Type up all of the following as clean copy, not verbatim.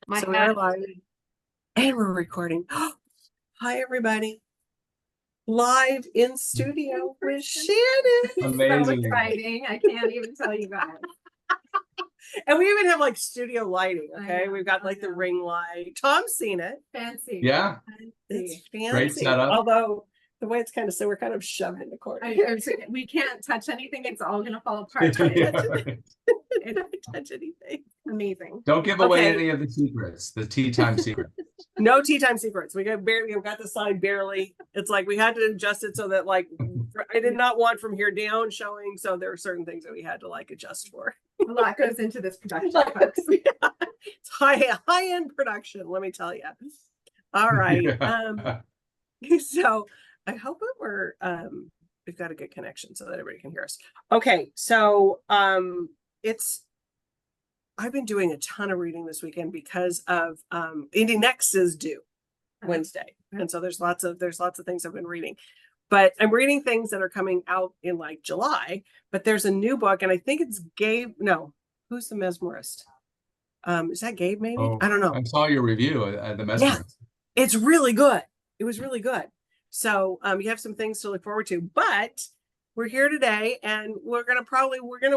My So we hat. are live and we're recording. Hi, everybody. Live in studio with Shannon. So Amazing. exciting. I can't even tell you guys. And we even have like studio lighting. I Okay. know, We've got I like the know. ring light. Tom's seen it. Fancy. Yeah, It's Fancy. great fancy. setup. Although the way it's kind of so we're kind of shoved in the corner. We can't touch anything. It's all gonna fall apart. Don't touch anything. Amazing. Don't give away Okay. any of the secrets, the tea time secret. No tea time secrets. We got the sign barely. It's like we had to adjust it so that like I did not want from here down showing. So there are certain things that we had to like adjust for. A lot goes into this production, folks. Yeah. It's high end production, let me tell you. All right. Yeah. So I hope that we've got a good connection so that everybody can hear us. Okay, so I've been doing a ton of reading this weekend because of Indie Next is due Wednesday. And so there's lots of things I've been reading. But I'm reading things that are coming out in like July, but there's a new book and I think it's Gabe. No, who's the mesmerist? Is that Gabe maybe? Oh, I don't know. I saw your review at the Mesmerist. It's really good. It was really good. So you have some things to look forward to, but we're here today and we're gonna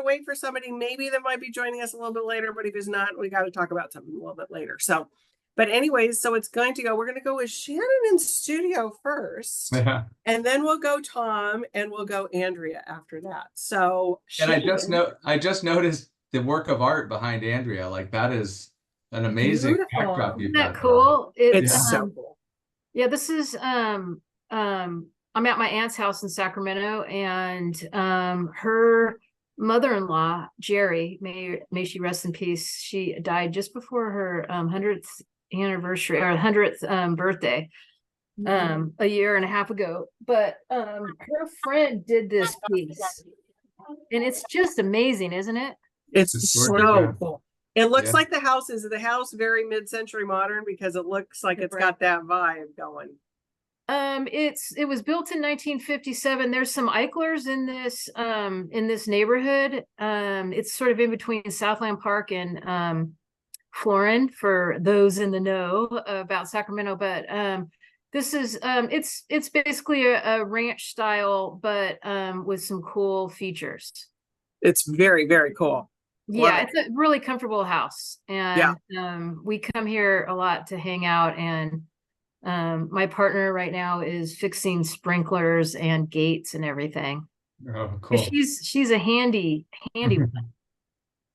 wait for somebody maybe that might be joining us a little bit later, but if it's not, we got to talk about something a little bit later. So, but anyways, so we're gonna go with Shannon in studio first, Yeah. and then we'll go Tom and we'll go Andrea after that. So And Shannon, I just noticed the work of art behind Andrea. Like that is an amazing Beautiful. backdrop you've Isn't that got. cool? it's Yeah. so cool. Yeah, this is I'm at my aunt's house in Sacramento, and her mother-in-law, Jerry, may she rest in peace. She died just before her 100th anniversary or 100th birthday, a year and a half ago. But her friend did this piece, and it's just amazing, isn't it? It's It's so gorgeous, yeah. cool. It looks Yeah. like the house very mid-century modern because it looks like it's got that vibe going. It was built in 1957. There's some Eichlers in this neighborhood. It's sort of in between Southland Park and Florin for those in the know about Sacramento. But this is it's basically a ranch style, but with some cool features. It's very, very cool. Yeah, Love it's a really comfortable house, and we come here a lot to hang out. And my partner right now is fixing sprinklers and gates and everything. Oh, cool. She's a handy one.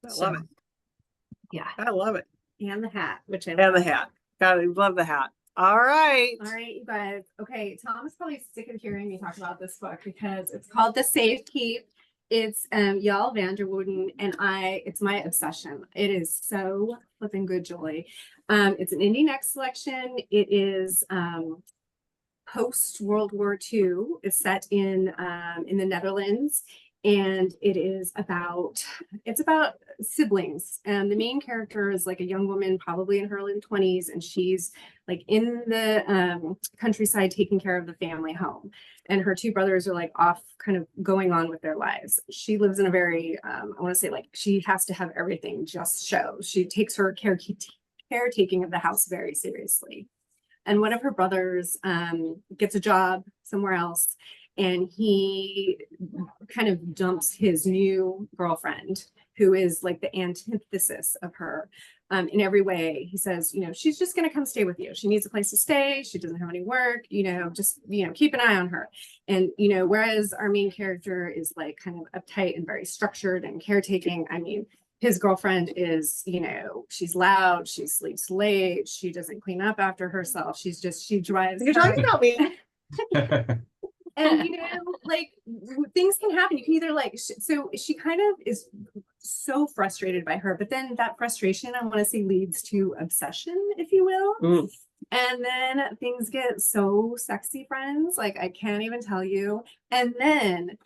I love it. Yeah. I love it. And the hat, which I And the hat. Gotta love the hat. All right. All right, you guys. Okay, Tom is probably sick of hearing me talk about this book because it's called The Safe Keep. It's Yael van der Wooden, and it's my obsession. It is so flipping good, Julie. It's an Indie Next selection. It is post World War II. It's set in the Netherlands, and it's about siblings. And the main character is like a young woman, probably in her early 20s, and she's like in the countryside taking care of the family home. And her two brothers are like off kind of going on with their lives. She lives in a very, I want to say like she has to have everything just show. She takes her caretaking of the house very seriously. And one of her brothers gets a job somewhere else, and he kind of dumps his new girlfriend, who is like the antithesis of her in every way. He says, she's just going to come stay with you. She needs a place to stay. She doesn't have any work, just, keep an eye on her. And, whereas our main character is like kind of uptight and very structured and caretaking, I mean, his girlfriend is, she's loud, she sleeps late, she doesn't clean up after herself. She drives. You're talking about me. And like things can happen. You can either like so she kind of is so frustrated by her, but then that frustration, I want to say, leads to obsession, if you will. And then things get so sexy, friends, like I can't even tell you. And then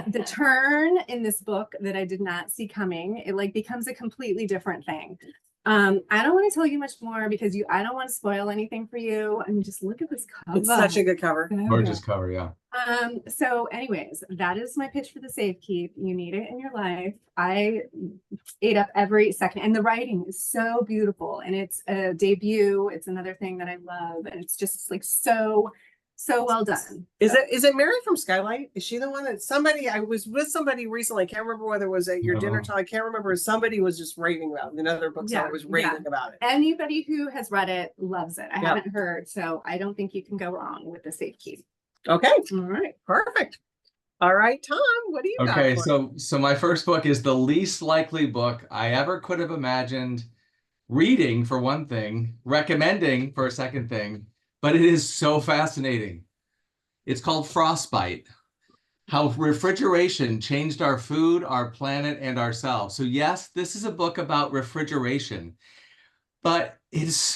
the turn in this book that I did not see coming, it like becomes a completely different thing. I don't want to tell you much more because I don't want to spoil anything for you. I mean, just look at this cover. It's such a good cover. So Gorgeous good. cover, yeah. So anyways, that is my pitch for the Safe Keep. You need it in your life. I ate up every second, and the writing is so beautiful, and it's a debut. It's another thing that I love, and it's just like so well done. Is it Mary from Skylight? Is she the one that somebody, I was with somebody recently, I can't remember whether it was at your dinner No. time, I can't remember, somebody was just raving about it. Another bookseller Yeah, was yeah. raving about it. Anybody who has read it loves it. I Yeah. haven't heard, so I don't think you can go wrong with the Safe Keep. Okay, All right. perfect. All right, Tom, what do you got? Okay, for us? so my first book is the least likely book I ever could have imagined reading, for one thing, recommending for a second thing, but it is so fascinating. It's called Frostbite: How Refrigeration Changed Our Food, Our Planet, and Ourselves. So yes, this is a book about refrigeration, but it's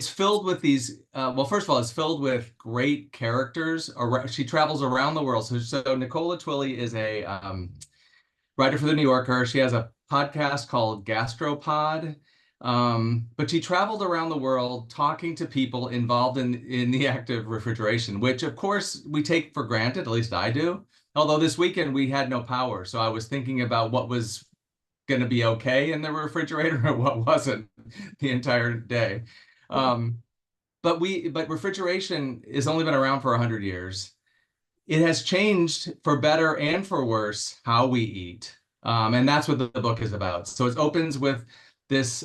filled with these, well, first of all, it's filled with great characters. She travels around the world. So Nicola Twilley is a writer for The New Yorker. She has a podcast called Gastropod. But she traveled around the world talking to people involved in the act of refrigeration, which of course we take for granted, at least I do. Although this weekend we had no power. So I was thinking about what was going to be okay in the refrigerator and what wasn't the entire day. But refrigeration has only been around for 100 years. It has changed for better and for worse how we eat. And that's what the book is about. So it opens with this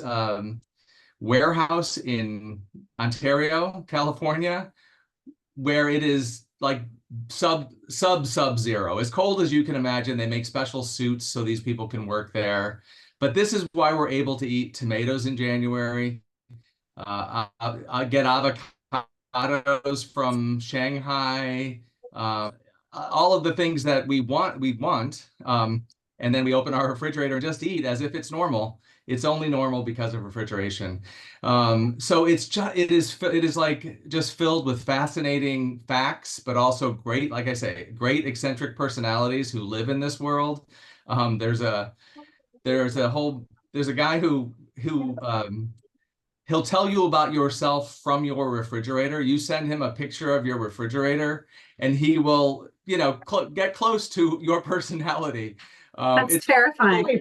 warehouse in Ontario, California, where it is like sub-zero, as cold as you can imagine. They make special suits so these people can work there. But this is why we're able to eat tomatoes in January. I get avocados from Shanghai, all of the things that we want. And then we open our refrigerator and just eat as if it's normal. It's only normal because of refrigeration. So it is like just filled with fascinating facts, but also great, like I say, great eccentric personalities who live in this world. There's a guy who he'll tell you about yourself from your refrigerator. You send him a picture of your refrigerator and he will, get close to your personality. That's It's terrifying.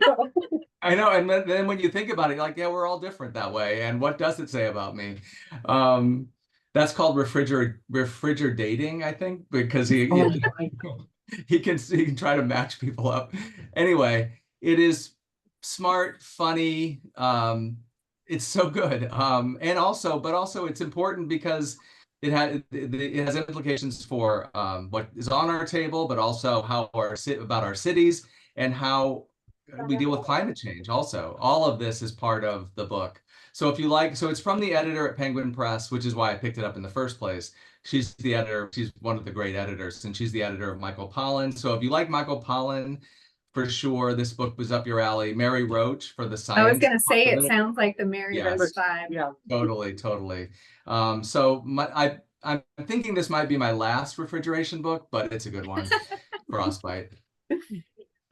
I know, and then when you think about it, you're like, yeah, we're all different that way. And what does it say about me? That's called refrigerator dating, I think, because he can try to match people up. Anyway, it is smart, funny. It's so good. And also it's important because it has implications for what is on our table, but also about our cities and how we deal with climate change also. All of this is part of the book. So it's from the editor at Penguin Press, which is why I picked it up in the first place. She's the editor. She's one of the great editors, and she's the editor of Michael Pollan. So if you like Michael Pollan, for sure, this book was up your alley. Mary Roach for the science. I was going to say, it sounds like the Mary Yes. Roach vibe. Yeah. Totally. So I'm thinking this might be my last refrigeration book, but it's a good one. Frostbite.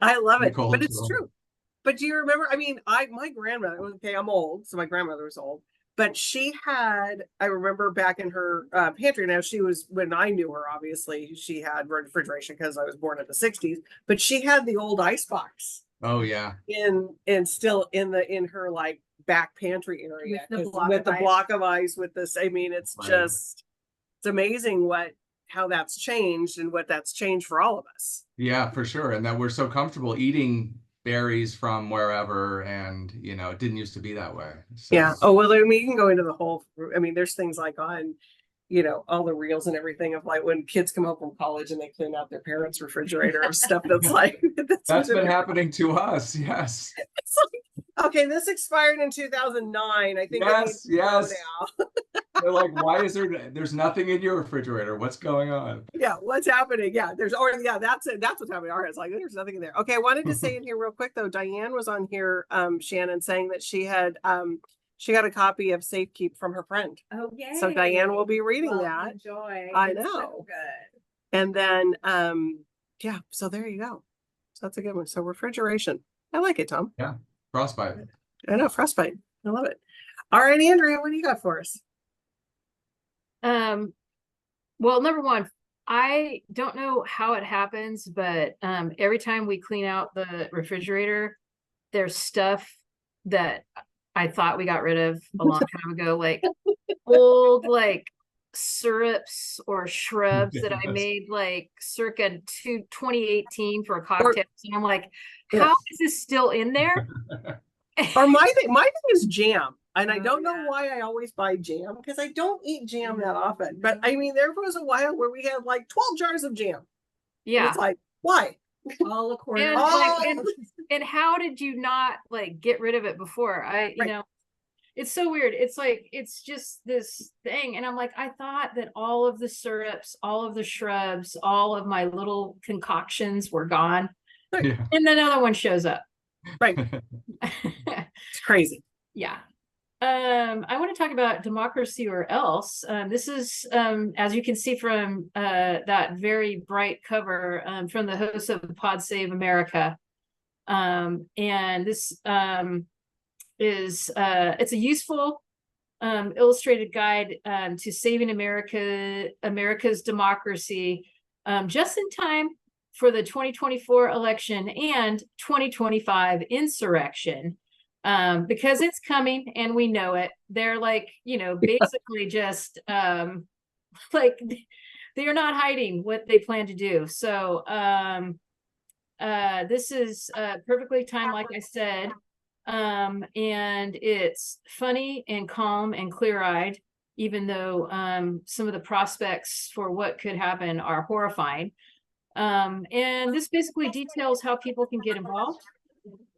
I love it, Nicole but it's Twilley. true. But do you remember? I mean, my grandmother. Okay, I'm old, so my grandmother was old. But she had. I remember back in her pantry. Now she was when I knew her. Obviously, she had refrigeration because I was born in the '60s. But she had the old ice box Oh yeah. still in her like back pantry area With the 'cause block with of the ice. block of ice with this. I mean, it's Right. just it's amazing how that's changed and what that's changed for all of us. Yeah, for sure. And that we're so comfortable eating berries from wherever, and it didn't used to be that way. So, Yeah. Oh, well, I mean, you can go into the whole, I mean, there's things like on, all the reels and everything of like when kids come home from college and they clean out their parents' refrigerator of stuff that's like, that's been happening to us. Yes. It's like, okay, this expired in 2009. I think it needs Yes. to go now. They're like, why is there's nothing in your refrigerator? What's going on? Yeah, what's happening? Yeah, that's it. That's what's happening in our heads. Like, there's nothing in there. Okay, I wanted to say in here real quick though, Diane was on here, Shannon, saying that she got a copy of Safe Keep from her friend. Oh, yay. So Diane will be reading Well, that. Enjoy. I It's know. so good. And then, yeah, so there you go. So that's a good one. So refrigeration. I like it, Tom. Frostbite. I know, frostbite. I love it. All right, Andrea, what do you got for us? Well, number one, I don't know how it happens, but every time we clean out the refrigerator, there's stuff that I thought we got rid of a long time ago, like old like syrups or shrubs that I Yes. made like circa 2018 for cocktails. And I'm like, Yeah. how is this still in there? Or my thing is jam. And I Oh, don't know yeah. why I always buy jam because I don't eat jam that often. But I mean, there was a while where we had like 12 jars of jam. And Yeah. it's like, why? All a quarter. And Oh. like, and how did you not like get rid of it before? You Right. know, it's so weird. It's like, it's just this thing. And I'm like, I thought that all of the syrups, all of the shrubs, all of my little concoctions were gone. Yeah. And then another one shows up. Right. It's crazy. Yeah. I want to talk about Democracy or Else. This is, as you can see from that very bright cover from the host of Pod Save America. And this is it's a useful illustrated guide to saving America's democracy just in time for the 2024 election and 2025 insurrection. Because it's coming and we know it. They're like, you know, basically just like they are not hiding what they plan to do. So this is perfectly timed, like I said. And it's funny and calm and clear-eyed, even though some of the prospects for what could happen are horrifying. And this basically details how people can get involved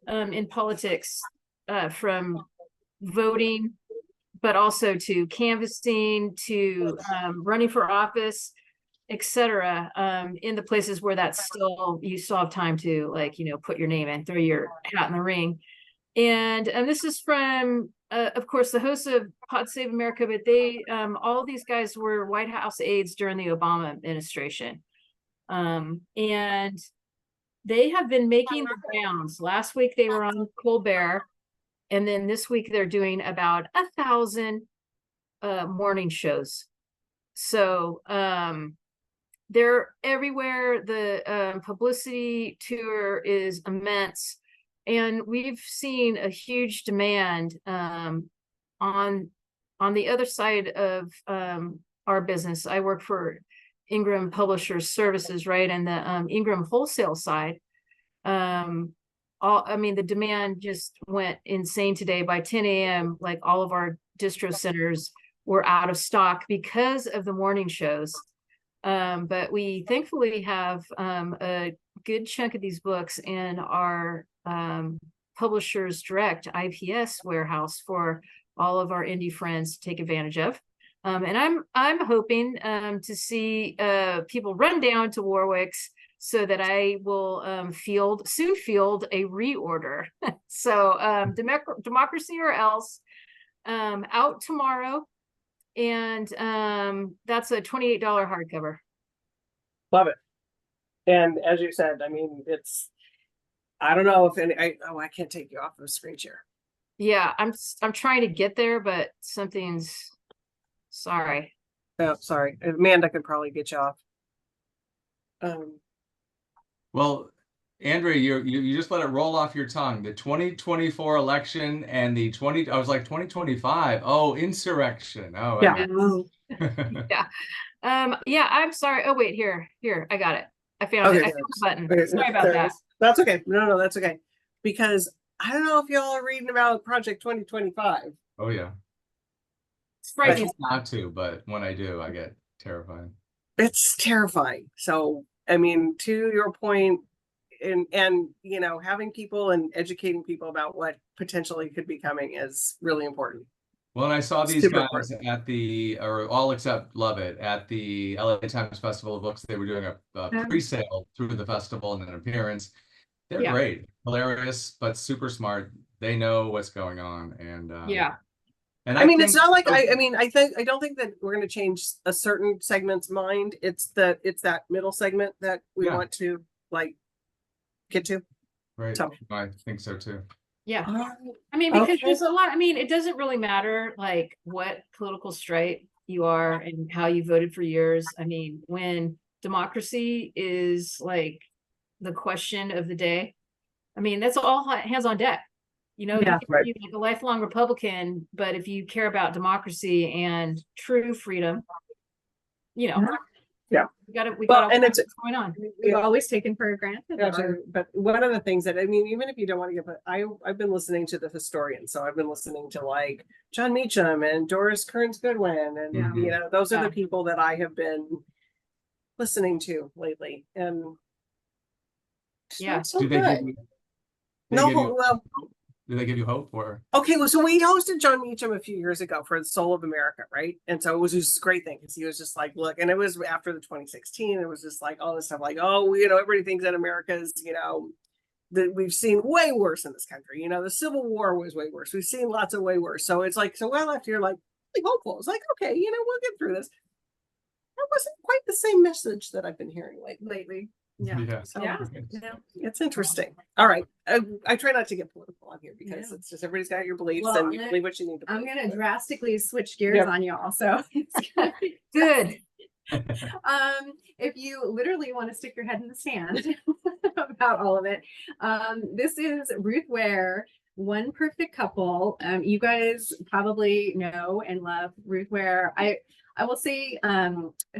in politics, from voting, but also to canvassing, to running for office, etc. In the places where that's still, you still have time to, like, you know, put your name in, throw your hat in the ring. And this is from, of course, the hosts of Pod Save America, but they, all of these guys were White House aides during the Obama administration. And they have been making the rounds. Last week they were on Colbert, and then this week they're doing about 1,000 morning shows. So they're everywhere. The publicity tour is immense, and we've seen a huge demand on the other side of our business. I work for Ingram Publishers Services, right? And the Ingram wholesale side. I mean, the demand just went insane today. By 10 a.m., like all of our distro centers were out of stock because of the morning shows. But we thankfully have a good chunk of these books in our Publishers Direct IPS warehouse for all of our indie friends to take advantage of. And I'm hoping to see people run down to Warwick's so that I will soon field a reorder. So Democracy or Else, out tomorrow. And that's a $28 hardcover. Love it. And as you said, I mean, I don't know if I can't take you off of the screen share. Yeah, I'm trying to get there, but something's, sorry. Oh, sorry. Amanda could probably get you off. Well, Andrea, you just let it roll off your tongue. The 2024 election and the I was like 2025. Oh, insurrection. Oh, Yeah. Yeah, I'm sorry. Oh, wait, here, I got it. I found it. I found the button. Okay, Sorry about there it that. is. That's okay. No, that's okay. Because I don't know if y'all are reading about Project 2025. Oh yeah. It's I frightening. try not to, but when I do, I get terrified. It's terrifying. So, I mean, to your point, and you know, having people and educating people about what potentially could be coming is really important. Well, and I saw these Super guys at or all except Love It, at the LA Times Festival of Books. They were doing a pre-sale through the festival and an appearance. They're great, hilarious, but super smart. They know what's going on, and Yeah. And I mean, it's not like I don't think that we're going to change a certain segment's mind. It's that middle segment that we want to like get to. Right. So. I think so too. Yeah. Oh, I mean, because okay. there's a lot, I mean, it doesn't really matter like what political stripe you are and how you voted for years. I mean, when democracy is like the question of the day, I mean, that's all hands on deck. You know, Yeah. you can Right. be like a lifelong Republican, but if you care about democracy and true freedom, you know, Yeah. we Well, gotta and watch it's what's going on. We've always taken for granted. that our- but one of the things that, I mean, even if you don't want to get, but I've been listening to the historians, so I've been listening to like John Meacham and Doris Kearns Goodwin, and Mhm. you know, those are Yeah. the people that I have been listening to lately, and it's Yeah. not so Do they good. give you, they No, give you, well, do they give you hope or? okay, well, so we hosted John Meacham a few years ago for the Soul of America, right? And so it was just a great thing because he was just like, look, and it was after the 2016, it was just like all this stuff, like, oh, you know, everybody thinks that America's, you know, that we've seen way worse in this country. You know, the Civil War was way worse. We've seen lots of way worse. So it's like, so I left here like really hopeful. It's like, okay, you know, we'll get through this. That wasn't quite the same message that I've been hearing lately. Yeah. So Yeah. it's interesting. All right. I try not to get political on here because it's just everybody's got your beliefs Well, and you believe what you need to I'm believe. gonna drastically switch gears Yep. on y'all, so it's gonna be Good. if you literally want to stick your head in the sand about all of it, this is Ruth Ware, One Perfect Couple. You guys probably know and love Ruth Ware. I will say,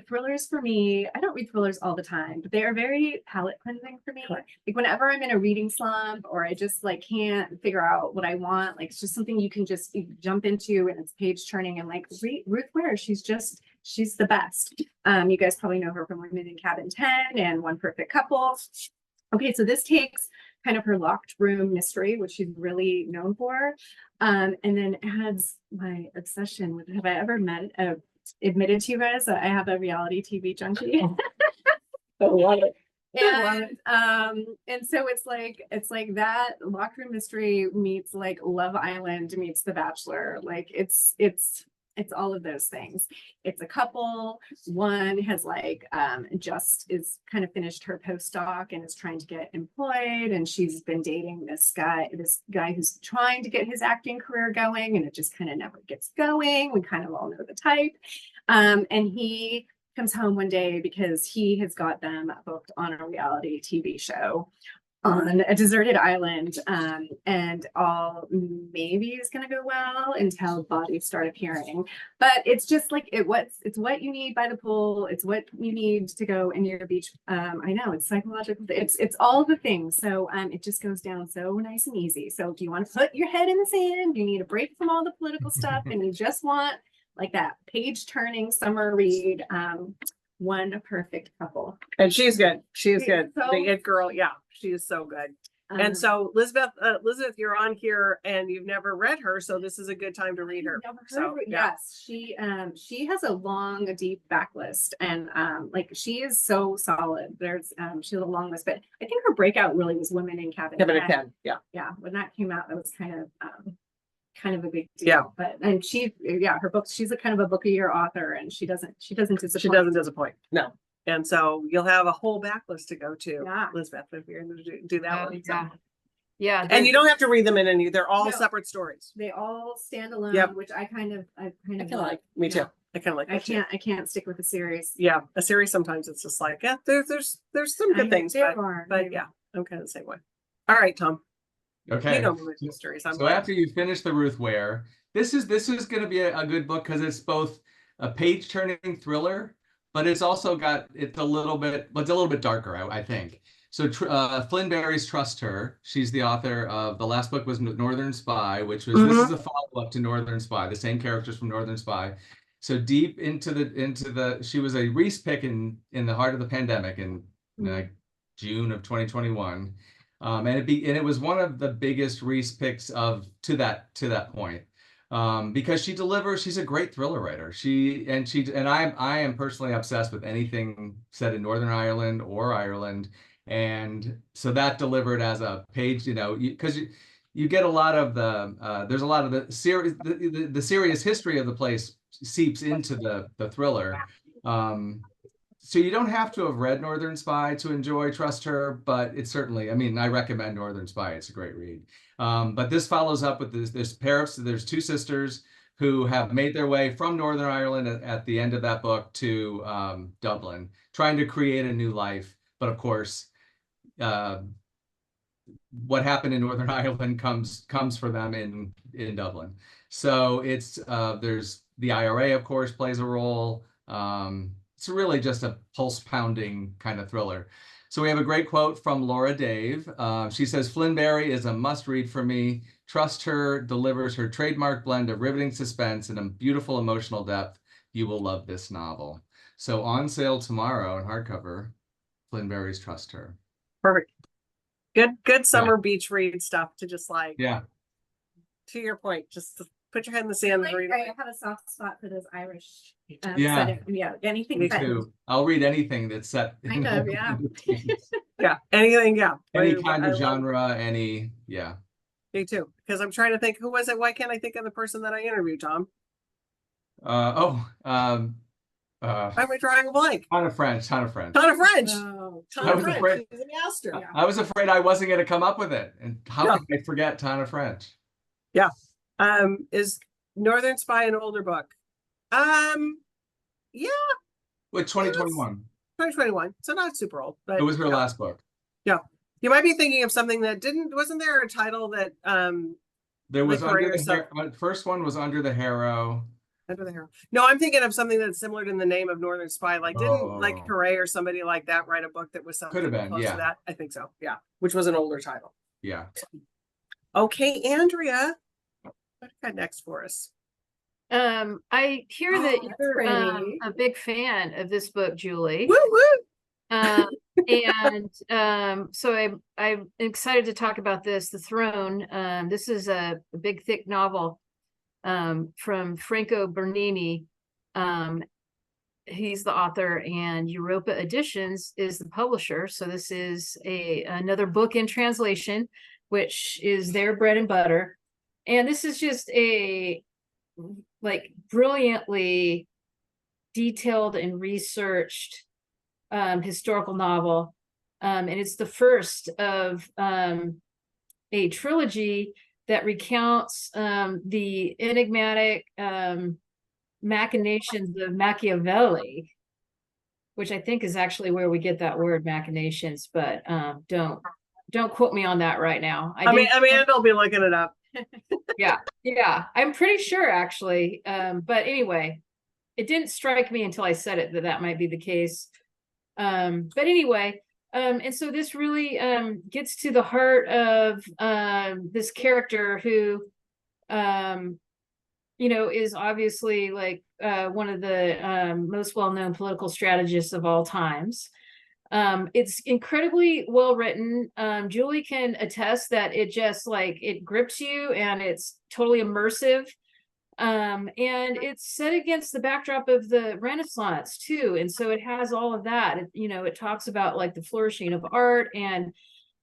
thrillers for me, I don't read thrillers all the time, but they are very palate cleansing for me. Correct. Like whenever I'm in a reading slump or I just like can't figure out what I want, like it's just something you can just jump into and it's page turning, and like Ruth Ware, she's the best. You guys probably know her from Women in Cabin 10 and One Perfect Couple. Okay, so this takes kind of her locked room mystery, which she's really known for, and then adds my obsession with, have I ever admitted to you guys that I have a reality TV junkie? I love it. And so it's like that locked room mystery meets like Love Island meets The Bachelor. Like it's all of those things. It's a couple. One has like just is kind of finished her postdoc and is trying to get employed, and she's been dating this guy who's trying to get his acting career going, and it just kind of never gets going. We kind of all know the type. And he comes home one day because he has got them booked on a reality TV show on a deserted island, and all maybe is going to go well until bodies start appearing. But it's just like it's what you need by the pool. It's what you need to go in your beach. I know it's psychological. It's all the things. So it just goes down so nice and easy. So if you want to put your head in the sand, you need a break from all the political stuff, and you just want like that page turning summer read. One Perfect Couple. And she's good. She's good. So- The It Girl. Yeah, she is so good. And so Elizabeth, you're on here and you've never read her, so this is a good time to read her. Never heard So of it. yeah. Yes, she has a long, deep backlist, and like she is so solid. She has a long list, but I think her breakout really was Women in Cabin Kevin 10. 10. Yeah. Yeah, when that came out, that was kind of a big deal. Yeah. But her books, she's a kind of a book a year author, and she doesn't disappoint. She doesn't disappoint. No. And so you'll have a whole backlist to go to, Yeah. Elizabeth, if you're going to do that one. So. Yeah. Yeah. And you don't have to read them in any, they're all No. separate stories. They all stand alone, Yep. which I kind of like. Me too. Yeah. I kind of like that too. I can't stick with a series. Yeah. A series sometimes it's just like, yeah, there's some good things, but yeah, I'm kind of the same way. All right, Tom. Okay. You know mysteries. So after you finish the Ruth Ware, this is going to be a good book because it's both a page turning thriller, but it's also it's a little bit darker, I think. So Flynn Barry's Trust Her. She's the author of, the last book was Northern Spy, which was, this is a follow-up to Northern Spy, the same characters from Northern Spy. So deep into she was a Reese pick in the heart of the pandemic in June of 2021. And it was one of the biggest Reese picks to that point. Because she's a great thriller writer. I am personally obsessed with anything set in Northern Ireland or Ireland. And so that delivered as a page, because you get a lot of there's a lot of the serious history of the place seeps into the thriller. so you don't have to have read Northern Spy to enjoy Trust Her, but it's certainly, I mean, I recommend Northern Spy. It's a great read. But this follows up with this pair of, there's two sisters who have made their way from Northern Ireland at the end of that book to Dublin, trying to create a new life. But of course, what happened in Northern Ireland comes for them in Dublin. So it's there's the IRA, of course, plays a role. It's really just a pulse pounding kind of thriller. So we have a great quote from Laura Dave. She says, Flynn-Barry is a must read for me. Trust Her delivers her trademark blend of riveting suspense and a beautiful emotional depth. You will love this novel. So on sale tomorrow in hardcover, Flynn-Barry's Trust Her. Perfect. Good summer beach read stuff to just like, Yeah. to your point, just to put your head in the sand and read I it. have a soft spot for those Irish. Yeah. setting. Yeah, anything. Me set- too. I'll read anything that's set. in Kind of, yeah. Yeah, anything, yeah. Any I- kind I of love- genre, any, yeah. Me too, because I'm trying to think, who was it? Why can't I think of the person that I interviewed, Tom? Why Why am I drawing a blank? ton of French. Tana French. Oh, I Tana was French. afraid- She's a master. Yeah. I was afraid I wasn't going to come up with it. And how Yeah. could I forget Tana French? Is Northern Spy an older book? Yeah, With 2021. 2021. So not super old, but It was her yeah. last book. You might be thinking of something that wasn't there a title that There was Like under Career the Stuff. first one was Under the Harrow. Under the Harrow? No, I'm thinking of something that's similar to the name of Northern Spy. Like, didn't like Oh. Hooray or somebody like that write a book that was something Could have been, close yeah. to that? I think so. Yeah, which was an older title. Yeah. Okay, Andrea, what do you got next for us? I hear that Oh, that's you're pretty. a big fan of this book, Julie. Woo woo! So I'm excited to talk about this. The Throne. This is a big, thick novel from Franco Bernini. He's the author, and Europa Editions is the publisher. So this is another book in translation, which is their bread and butter. And this is just a like brilliantly detailed and researched historical novel. And it's the first of a trilogy that recounts the enigmatic machinations of Machiavelli, which I think is actually where we get that word machinations, but don't quote me on that right now. I mean, I'll be looking it up. Yeah, I'm pretty sure actually. But anyway, it didn't strike me until I said it that might be the case. But anyway, and so this really gets to the heart of this character who is obviously like one of the most well-known political strategists of all times. It's incredibly well written. Julie can attest that it just like it grips you and it's totally immersive. And it's set against the backdrop of the Renaissance too. And so it has all of that. It talks about like the flourishing of art, and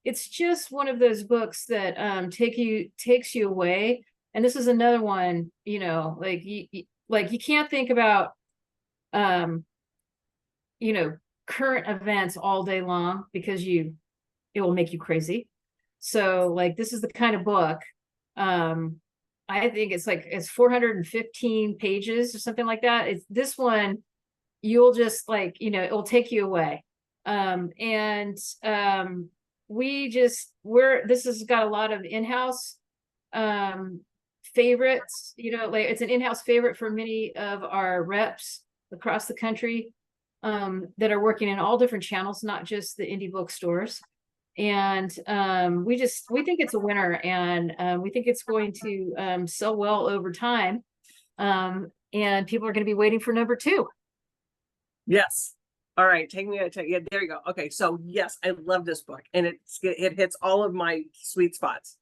it's just one of those books that takes you away. And this is another one, like you can't think about current events all day long because it will make you crazy. So like this is the kind of book I think it's 415 pages or something like that. It's this one, you'll just like, it will take you away. This has got a lot of in-house favorites, like it's an in-house favorite for many of our reps across the country that are working in all different channels, not just the indie bookstores. And we think it's a winner, and we think it's going to sell well over time, and people are going to be waiting for number 2. Yes. All right, take me. Yeah, there you go. Okay, so yes, I love this book, and it hits all of my sweet spots.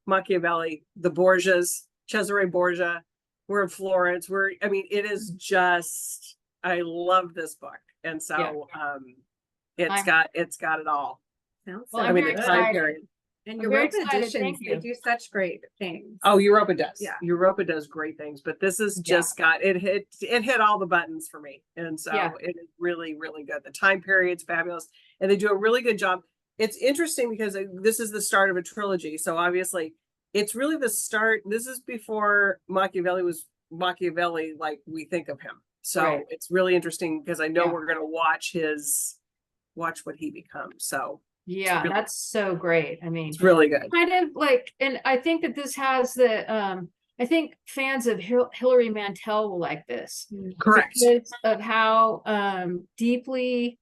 Machiavelli, the Borgias, Cesare Borgia. We're in Florence. It is just. I love this book, and so it's got it all. Sounds Well, so I'm the very good. time excited. period. And I'm very Europa excited, Editions, thank they you. do such great things. Oh, Europa does. Yeah. Europa does great things, but this is Yeah. just got it hit all the buttons for me. And so Yeah. it is really, really good. The time period's fabulous and they do a really good job. It's interesting because this is the start of a trilogy. So obviously it's really the start. This is before Machiavelli was Machiavelli like we think of him. So Right. it's really interesting because I know Yeah. we're going to watch what he becomes. So Yeah, really- that's so great. I mean, it's really good. kind of like, and I think that this has the, I think fans of Hilary Mantel will like this Correct. because of how deeply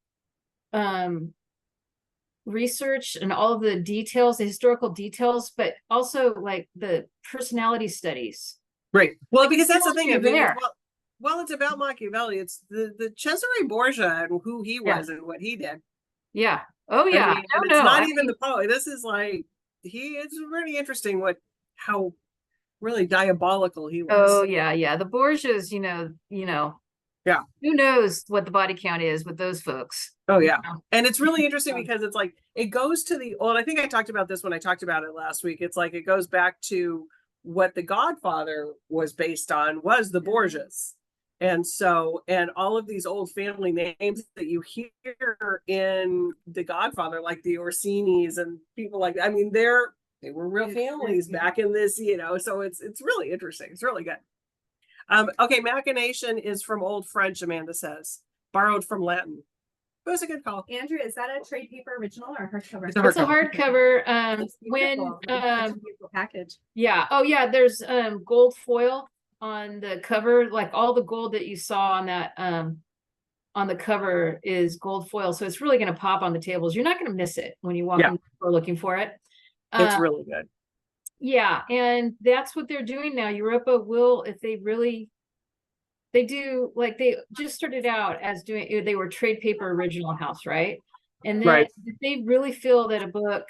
research and all of the details, the historical details, but also like the personality studies. Right. Well, because that's the once thing. you're I mean, there. well, it's about Machiavelli. It's the Cesare Borgia and who he Yeah. was and what he did. Yeah. Oh I yeah. mean, No, and it's no, not I even mean, the poet. This is like it's really interesting how really diabolical he was. oh yeah, yeah. The Borgias, Yeah. Who knows what the body count is with those folks? Oh yeah. know? And it's really interesting because it's like it goes to the old. I think I talked about this when I talked about it last week. It's like it goes back to what The Godfather was based on was the Borgias. And so, and all of these old family names that you hear in The Godfather, like the Orsinis and people like that, I mean, they were real families back in this, so it's really interesting. It's really good. Okay, Machination is from Old French, Amanda says, borrowed from Latin. It was a good call. Andrew, is that a trade paper original or hardcover? It's a It's a hardcover. It's When beautiful. It's such a beautiful package. yeah, oh yeah, there's gold foil on the cover, like all the gold that you saw on that on the cover is gold foil, so it's really going to pop on the tables. You're not going to miss it when you walk Yeah. in the store looking for it. It's really good. Yeah, and that's what they're doing now. Europa will, if they do, like they just started out as they were trade paper original house, right? And then Right. if they really feel that a book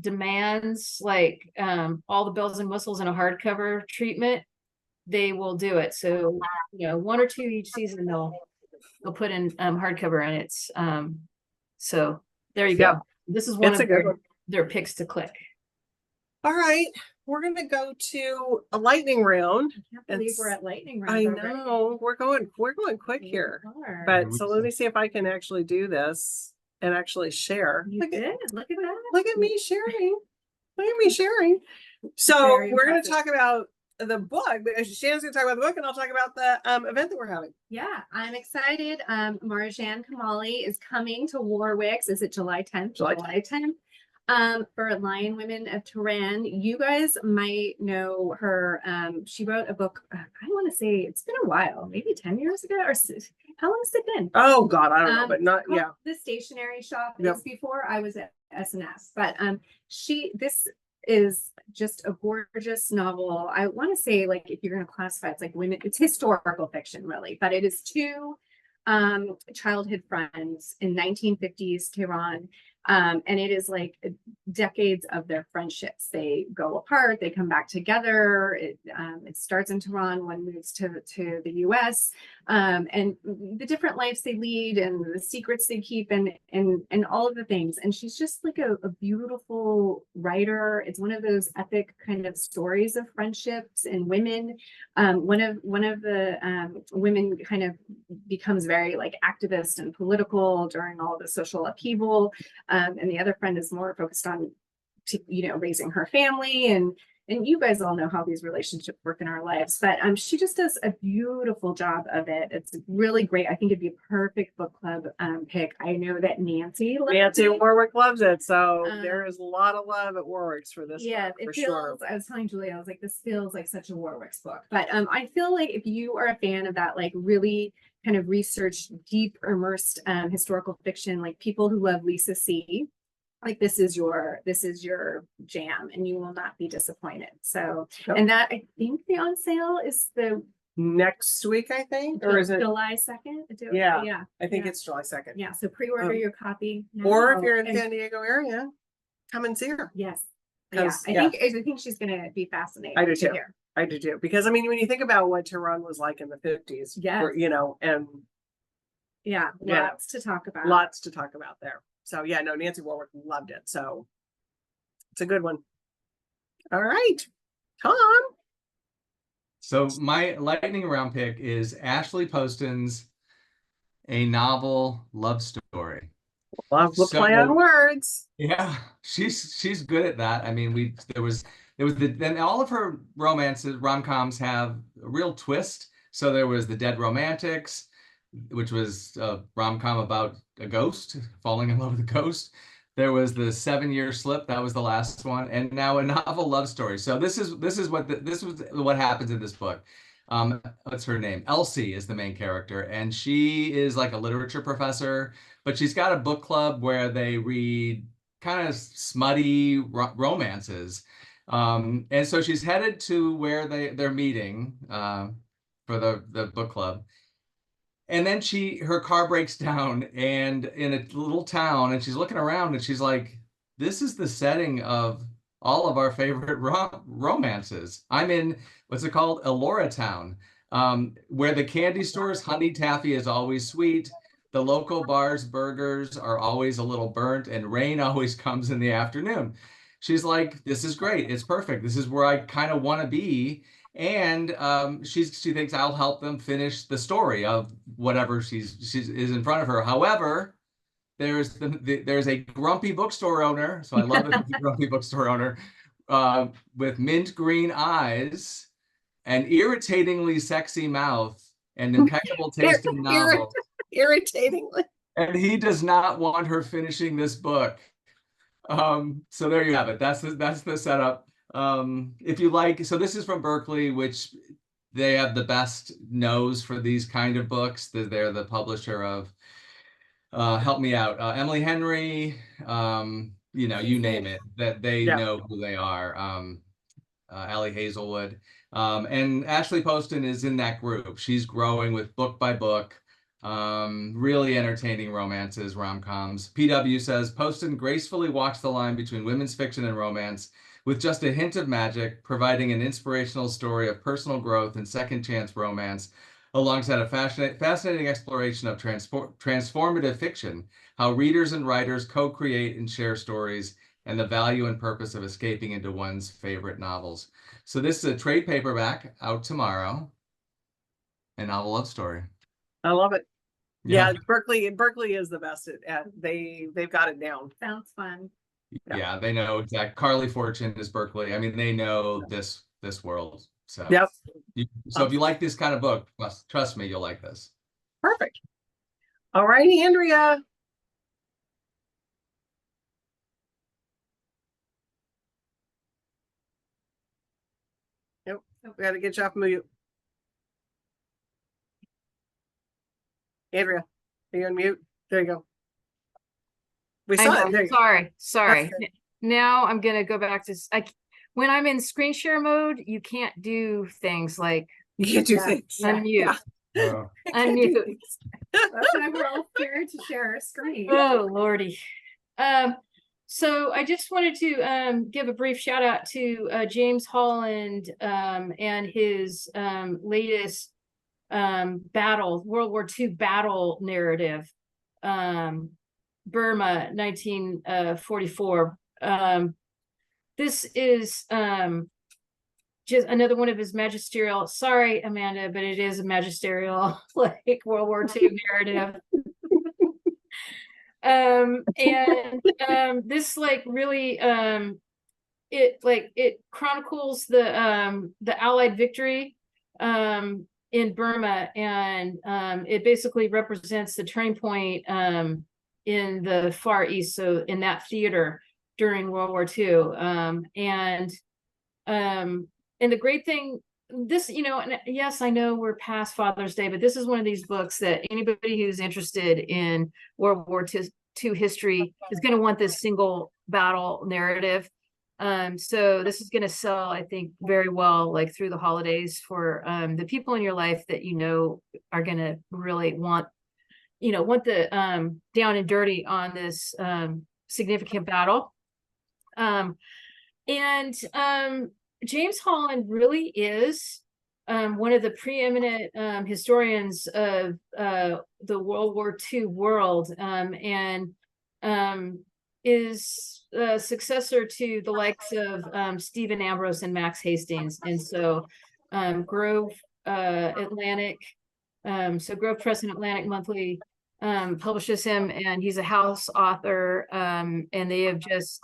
demands like all the bells and whistles in a hardcover treatment, they will do it. So, one or two each season they'll put in hardcover, and it's so there you Yeah. go. This is one It's a of good one. their picks to click. All right, we're gonna go to a lightning round. I can't believe It's- we're at lightning round. I already. know we're going quick We here, are. but so let me see if I can actually do this and actually share. You did. Look at that. Look at me sharing. Look at me sharing. So Very we're going to impressive. talk about the book. Shannon's going to talk about the book, and I'll talk about the event that we're having. Yeah, I'm excited. Marjan Kamali is coming to Warwick's. Is it July 10th? July 10th. For Lion Women of Tehran. You guys might know her. She wrote a book. I want to say it's been a while, maybe 10 years ago, or how long has it been? Oh God, I don't know, but not Called yeah. The Stationery Shop. Yep. It's before I was at SNS, but this is just a gorgeous novel. I want to say, like, if you're going to classify it's like women, it's historical fiction really, but it is two childhood friends in 1950s Tehran. And it is like decades of their friendships. They go apart, they come back together. It starts in Tehran, one moves to the US, and the different lives they lead and the secrets they keep and all of the things. And she's just like a beautiful writer. It's one of those epic kind of stories of friendships and women. One of the women kind of becomes very like activist and political during all the social upheaval. And the other friend is more focused on, raising her family. And you guys all know how these relationships work in our lives. But she just does a beautiful job of it. It's really great. I think it'd be a perfect book club pick. I know that Nancy Warwick loves it, so Um, there is a lot of love at Warwick's for this. Yeah, book, it for feels. sure. I was telling Julia, I was like, this feels like such a Warwick's book. But I feel like if you are a fan of that, like really kind of research, deep, immersed historical fiction, like people who love Lisa C., like this is your jam, and you will not be disappointed. So, Yep. and that I think the on sale is the Next week, I think, or is it? July 2nd? Yeah. yeah, I think yeah. it's July 2nd. Yeah. So pre-order Um, your copy Or if now. you're in And- San Diego area, come and see her. yes, yeah. 'Cause, I yeah. think she's gonna be fascinating. I do to too. hear. I do too, because I mean, when you think about what Tehran was like in the 50s, Yes. and Yeah, Yeah. lots to talk about. lots to talk about there. So yeah, no, Nancy Warwick loved it. So it's a good one. All right, Tom. So my lightning round pick is Ashley Poston's A Novel Love Story. Love the play on So words. yeah, she's good at that. I mean, there was then all of her romances, rom-coms have a real twist. So there was The Dead Romantics, which was a rom-com about a ghost falling in love with a ghost. There was the 7-Year Slip, that was the last one, and now A Novel Love Story. So this is what happens in this book. What's her name? Elsie is the main character, and she is like a literature professor, but she's got a book club where they read kind of smutty romances. And so she's headed to where they're meeting for the book club. And then her car breaks down and in a little town, and she's looking around and she's like, this is the setting of all of our favorite romances. I'm in, what's it called? Elora Town, where the candy store's honey taffy is always sweet. The local bar's burgers are always a little burnt, and rain always comes in the afternoon. She's like, this is great. It's perfect. This is where I kind of want to be. And she thinks I'll help them finish the story of whatever is in front of her. However, there's a grumpy bookstore owner. So I love it. The grumpy bookstore owner with mint green eyes, an irritatingly sexy mouth, and impeccable taste in novels. Irritatingly. And he does not want her finishing this book. So there you have it. That's the setup. If you like, so this is from Berkley, which they have the best nose for these kind of books. They're the publisher of help me out, Emily Henry, you name it, that they know who they are. Allie Hazelwood, and Ashley Poston is in that group. She's growing with book by book. Really entertaining romances, rom-coms. PW says Poston gracefully walks the line between women's fiction and romance with just a hint of magic, providing an inspirational story of personal growth and second chance romance, alongside a fascinating exploration of transformative fiction, how readers and writers co-create and share stories, and the value and purpose of escaping into one's favorite novels. So this is a trade paperback out tomorrow, A Novel Love Story. I love it. Yeah, Berkley is the best at they've got it down. Sounds fun. Yeah, they know exactly. Carly Fortune is Berkley. I mean, they know this world. So yep. So if you like this kind of book, trust me, you'll like this. Perfect. All righty, Andrea. Nope. We got to get you off mute. Andrea, are you on mute? There you go. We saw it. There you go. Sorry. Now I'm gonna go back to when I'm in screen share mode, you can't do things like you can't do things. Unmute. Yeah. Unmute. That's why we're all scared to share our screen. Oh Lordy. So I just wanted to give a brief shout out to James Holland and his latest World War II battle narrative, Burma 1944. This is just another one of his magisterial, sorry Amanda, but it is a magisterial like World War II narrative. This like really it chronicles the Allied victory in Burma, and it basically represents the turning point in the Far East, so in that theater during World War II. And the great thing, this, and yes, I know we're past Father's Day, but this is one of these books that anybody who's interested in World War II history is going to want this single battle narrative. So this is going to sell, I think, very well, like through the holidays for the people in your life that are going to really want the down and dirty on this significant battle. James Holland really is one of the preeminent historians of the World War II world. is a successor to the likes of Stephen Ambrose and Max Hastings. And so Grove Atlantic, so Grove Press and Atlantic Monthly publishes him, and he's a house author, and they have just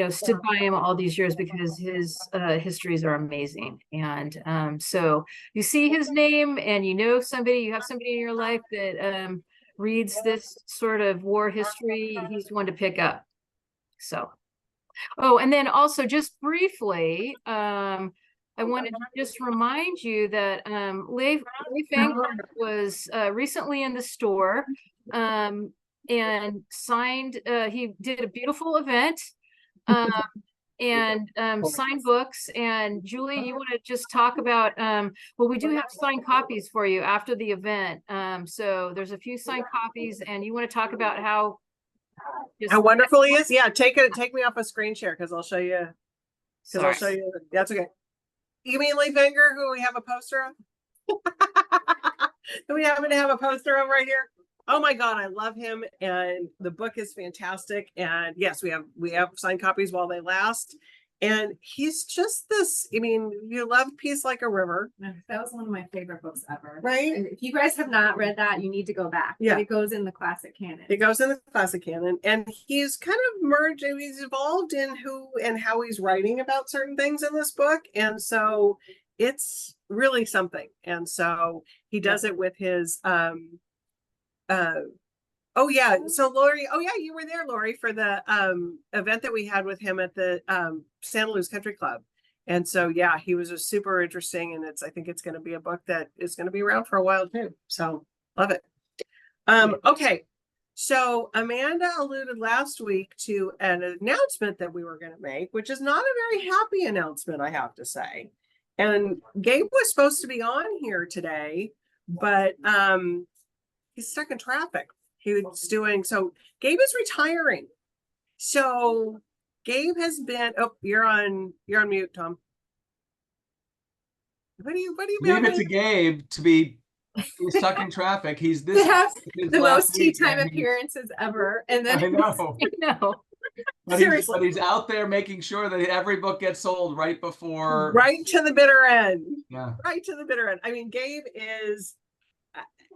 stood by him all these years because his histories are amazing. And so you see his name and you have somebody in your life that reads this sort of war history, he's one to pick up. So, oh, and then also just briefly, I wanted to just remind you that Leif Engler was recently in the store and signed, he did a beautiful event and signed books. And Julie, you want to just talk about, well, we do have signed copies for you after the event. So there's a few signed copies, and you want to talk about how wonderful he is. Yeah, take me off a screen share because I'll show you. I'll show you. That's okay. You mean Leif Engler, who we have a poster of? Do we happen to have a poster of right here? Oh my God, I love him, and the book is fantastic. And yes, we have signed copies while they last. And he's just this. I mean, you love Peace Like a River. That was one of my favorite books ever. Right? And if you guys have not read that, you need to go back. Yeah. It goes in the classic canon. It goes in the classic canon, and he's kind of merged. He's evolved in who and how he's writing about certain things in this book, and so it's really something. And so he does it with his oh yeah, so Lori, oh yeah, you were there, Lori, for the event that we had with him at the Santa Luz Country Club. And so yeah, he was just super interesting, and I think it's going to be a book that is going to be around for a while too. So love it. Okay, so Amanda alluded last week to an announcement that we were going to make, which is not a very happy announcement, I have to say. And Gabe was supposed to be on here today, but he's stuck in traffic. He was doing, so Gabe is retiring. So Gabe has been, oh, you're on mute, Tom. What do you Leave it to Gabe to be stuck in traffic. He's this. They have his the last most week, tea time and he- appearances ever. And then I know. I know. Seriously. But he's out there making sure that every book gets sold right before. right to the bitter end. Yeah. Right to the bitter end. I mean, Gabe is,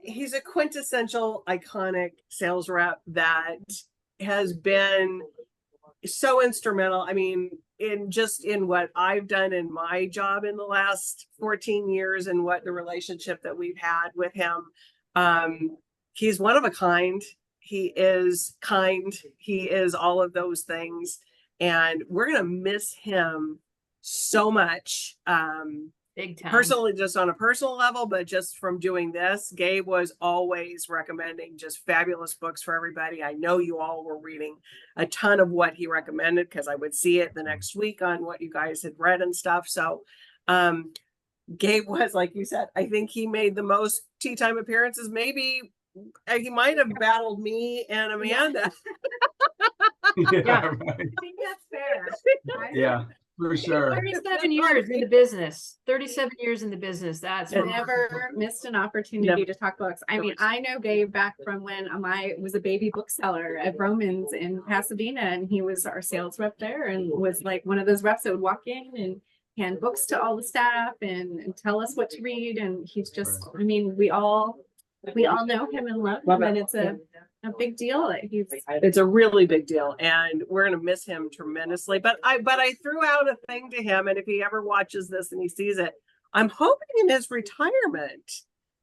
he's a quintessential iconic sales rep that has been so instrumental. I mean, in what I've done in my job in the last 14 years and what the relationship that we've had with him. He's one of a kind. He is kind. He is all of those things. And we're going to miss him so much. Big time. Personally, just on a personal level, but just from doing this, Gabe was always recommending just fabulous books for everybody. I know you all were reading a ton of what he recommended because I would see it the next week on what you guys had read and stuff. So Gabe was, like you said, I think he made the most tea time appearances. Maybe he might have battled me and Amanda. Yeah, right. I think that's fair. Yeah, for sure. 37 years in the business. 37 years in the business. That's I never missed an opportunity to talk books. I mean, I know Gabe back from when I was a baby bookseller at Romans in Pasadena, and he was our sales rep there and was like one of those reps that would walk in and hand books to all the staff and tell us what to read. And he's just, I mean, we all know him and love him, and it's a big deal. It's a really big deal, and we're going to miss him tremendously. But I threw out a thing to him, and if he ever watches this and he sees it, I'm hoping in his retirement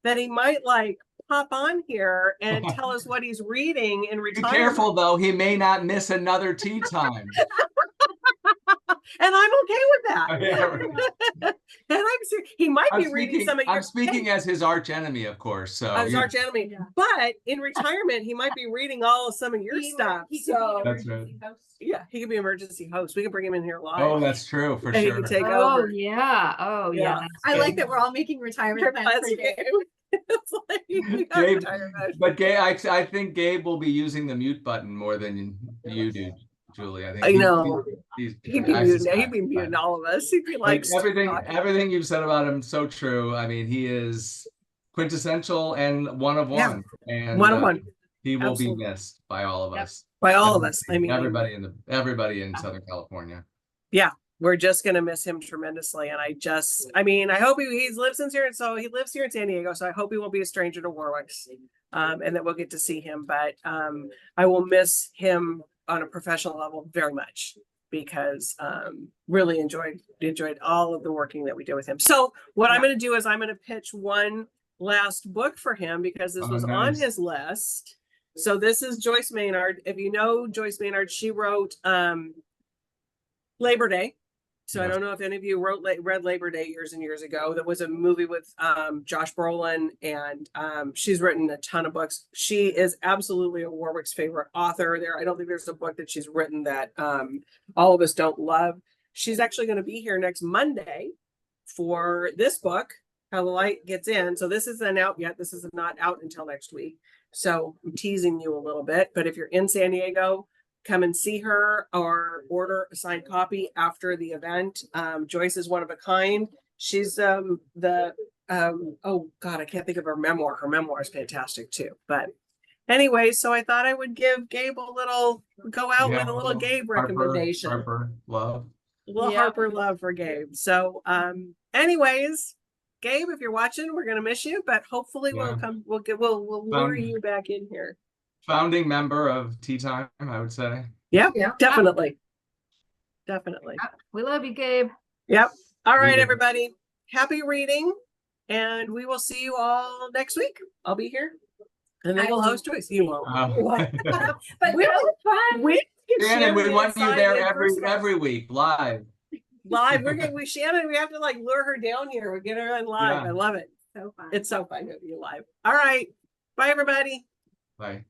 that he might like pop on here and tell us what he's reading in Be retirement. careful though, he may not miss another tea time. And I'm okay with that. Yeah, right. And I'm serious. He might be reading some of your. I'm speaking as his arch enemy, of course. So as yeah. arch enemy, Yeah. but in retirement, he might be reading all of some of your stuff. So That's right. yeah, he could be emergency host. We can bring him in here live. Oh, that's true for and he sure. can take Oh over. yeah. Oh Yeah. yeah. I like that we're all making retirement plans That's for Gabe. It's like, you got Gabe- retirement. But Gabe, I think Gabe will be using the mute button more than you do, Julie. I think I know. he's He'd be I muting. suspect, He'd be muting but- all of us. He'd be Like like everything you've said about him, so true. I mean, he is quintessential and one of Yeah. one. And one of one. He will be Absolutely. missed by all of Yep. us. By all of us. I mean, Everybody in Southern California. we're just gonna miss him tremendously. And I mean, I hope he lives in here, so he lives here in San Diego. So I hope he won't be a stranger to Warwick's, and that we'll get to see him. But I will miss him on a professional level very much because really enjoyed all of the working that we did with him. So what I'm gonna do is I'm gonna pitch one last book for him because this Oh, was on nice. his list. So this is Joyce Maynard. If you know Joyce Maynard, she wrote Labor Day. So I Yes. don't know if any of you read Labor Day years and years ago. That was a movie with Josh Brolin, and she's written a ton of books. She is absolutely a Warwick's favorite author. I don't think there's a book that she's written that all of us don't love. She's actually going to be here next Monday for this book, How the Light Gets In. So this isn't out yet. This is not out until next week. So I'm teasing you a little bit, but if you're in San Diego, come and see her or order a signed copy after the event. Joyce is one of a kind. She's oh God, I can't think of her memoir. Her memoir is fantastic too. But anyway, so I thought I would give Gabe go out with a little Gabe recommendation. Harper love. A little Yeah. Harper love for Gabe. So anyways, Gabe, if you're watching, we're gonna miss you, but hopefully Yeah. we'll lure you back in here. Founding member of Tea Time, I would say. Yeah, Yeah. definitely. Definitely. We love you, Gabe. Yep. All right, do. everybody. Happy reading. And we will see you all next week. I'll be here. And then I we'll will. host Joyce. You won't. But We- that was fun. We can Shannon, we Shannon want you inside there in person. every week, live. live. Shannon, we have to like lure her down here. We get her on live. Yeah. I love it. So fun. It's so fun to be live. All right. Bye, everybody. Bye.